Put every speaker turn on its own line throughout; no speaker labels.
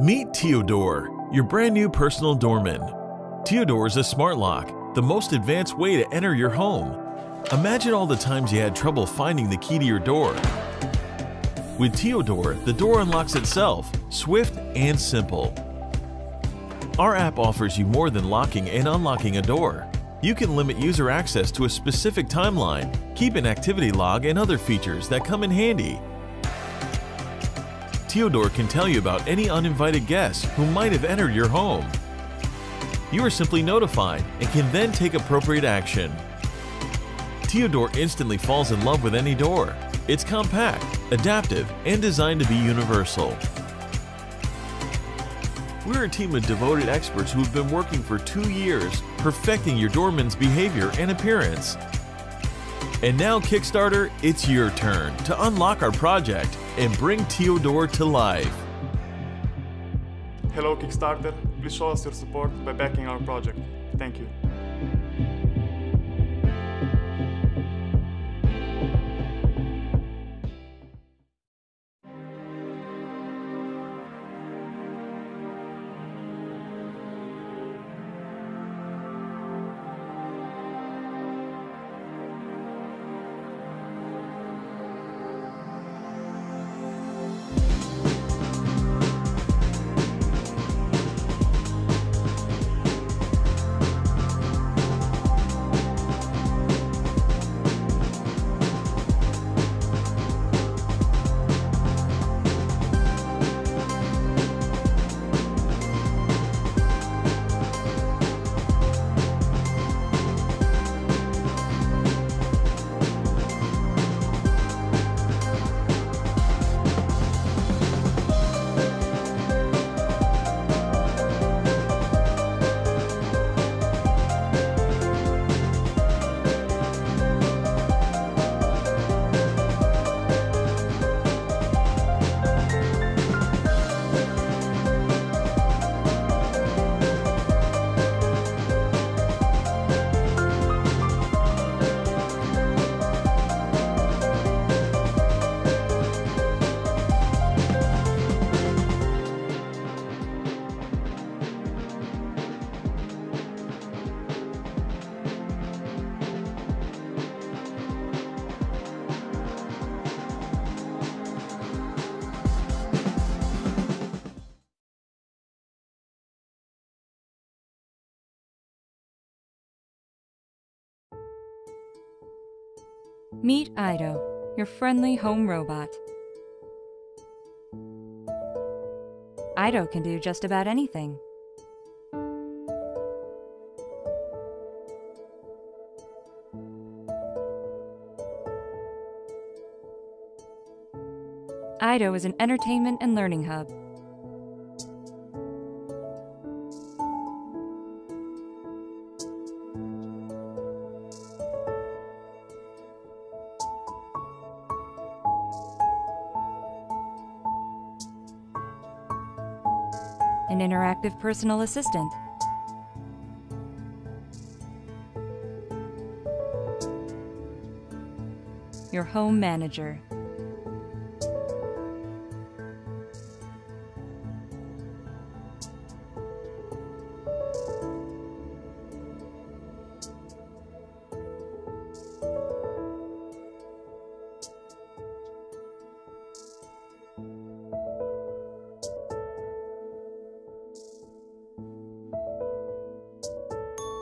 Meet Theodore, your brand new personal doorman. Theodore is a smart lock, the most advanced way to enter your home. Imagine all the times you had trouble finding the key to your door. With Theodore, the door unlocks itself, swift and simple. Our app offers you more than locking and unlocking a door. You can limit user access to a specific timeline, keep an activity log, and other features that come in handy. Theodore can tell you about any uninvited guests who might have entered your home. You are simply notified and can then take appropriate action. Theodore instantly falls in love with any door. It's compact, adaptive, and designed to be universal. We're a team of devoted experts who have been working for 2 years, perfecting your doorman's behavior and appearance. And now, Kickstarter, it's your turn to unlock our project and bring Theodore to life.
Hello Kickstarter, please show us your support by backing our project. Thank you.
Meet Ido, your friendly home robot. Ido can do just about anything. Ido is an entertainment and learning hub. An interactive personal assistant. Your home manager.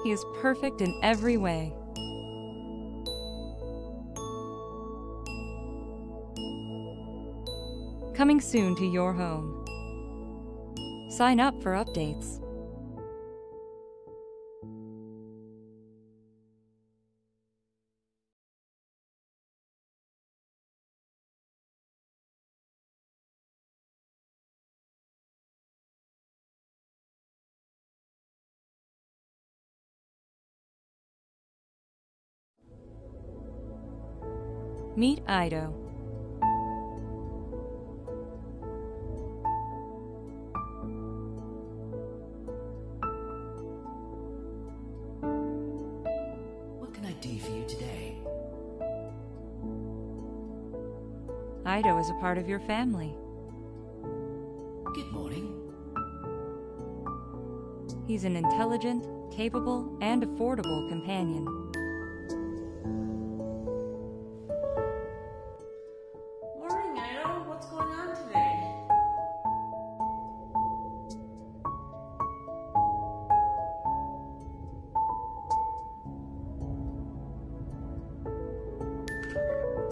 He is perfect in every way. Coming soon to your home. Sign up for updates. Meet Ido.
What can I do for you today?
Ido is a part of your family.
Good morning.
He's an intelligent, capable, and affordable companion.
Morning, Ido. What's going on today?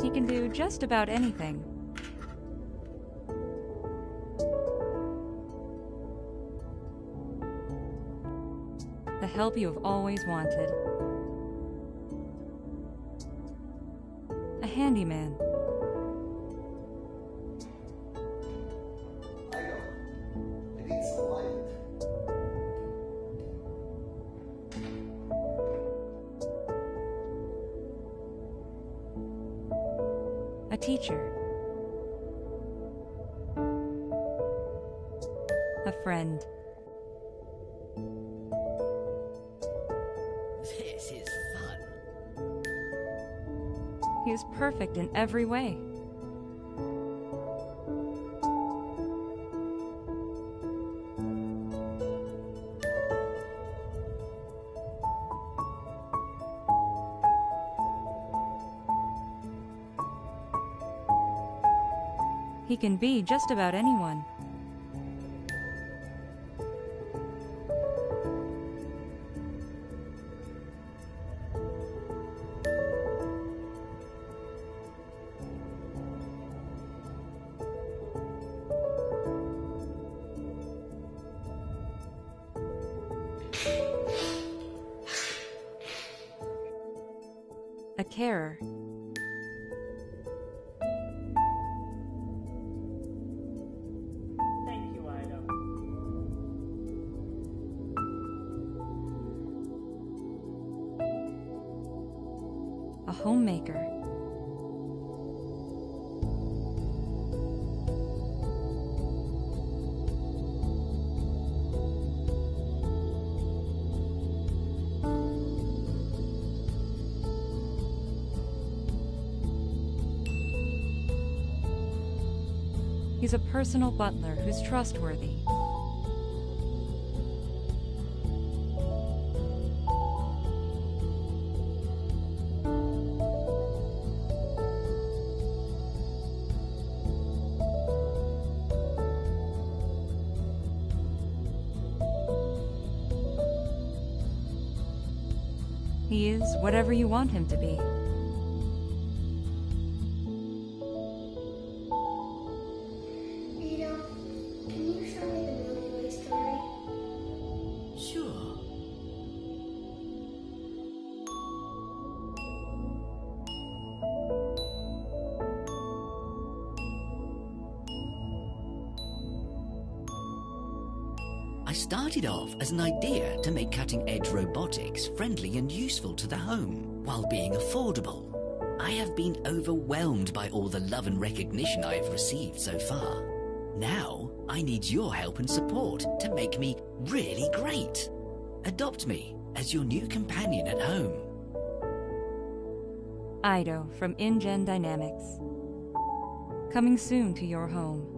He can do just about anything. The help you have always wanted. A handyman.
I need some light.
A teacher. A friend.
This is fun.
He is perfect in every way. He can be just about anyone. A carer.
Thank you, Ido.
A homemaker. He's a personal butler who's trustworthy. He is whatever you want him to be.
Ido, can you show me the Milky Way story?
Sure. I started off as an idea to make cutting-edge robotics friendly and useful to the home, while being affordable. I have been overwhelmed by all the love and recognition I have received so far. Now, I need your help and support to make me really great. Adopt me as your new companion at home.
Ido from InGen Dynamics. Coming soon to your home.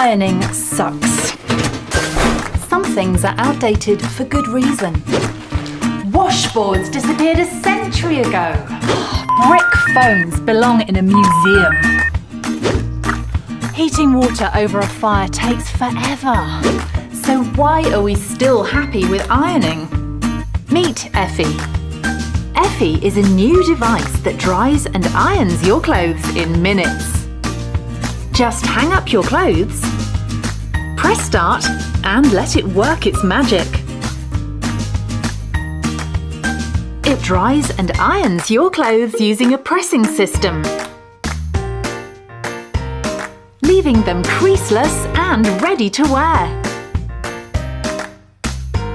Ironing sucks. Some things are outdated for good reason. Washboards disappeared a century ago. Brick phones belong in a museum. Heating water over a fire takes forever. So why are we still happy with ironing? Meet Effie. Effie is a new device that dries and irons your clothes in minutes. Just hang up your clothes, press start, and let it work its magic. It dries and irons your clothes using a pressing system, leaving them creaseless and ready to wear.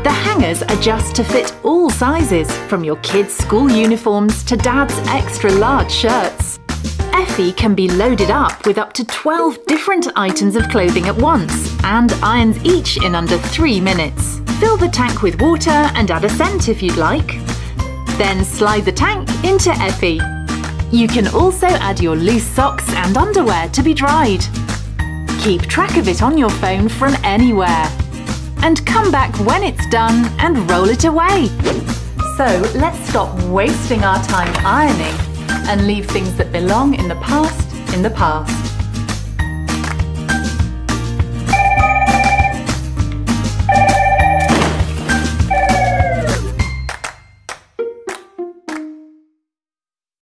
The hangers adjust to fit all sizes, from your kids' school uniforms to dad's extra large shirts. Effie can be loaded up with up to 12 different items of clothing at once and irons each in under 3 minutes. Fill the tank with water and add a scent if you'd like. Then slide the tank into Effie. You can also add your loose socks and underwear to be dried. Keep track of it on your phone from anywhere. And come back when it's done and roll it away. So let's stop wasting our time ironing and leave things that belong in the past in the past.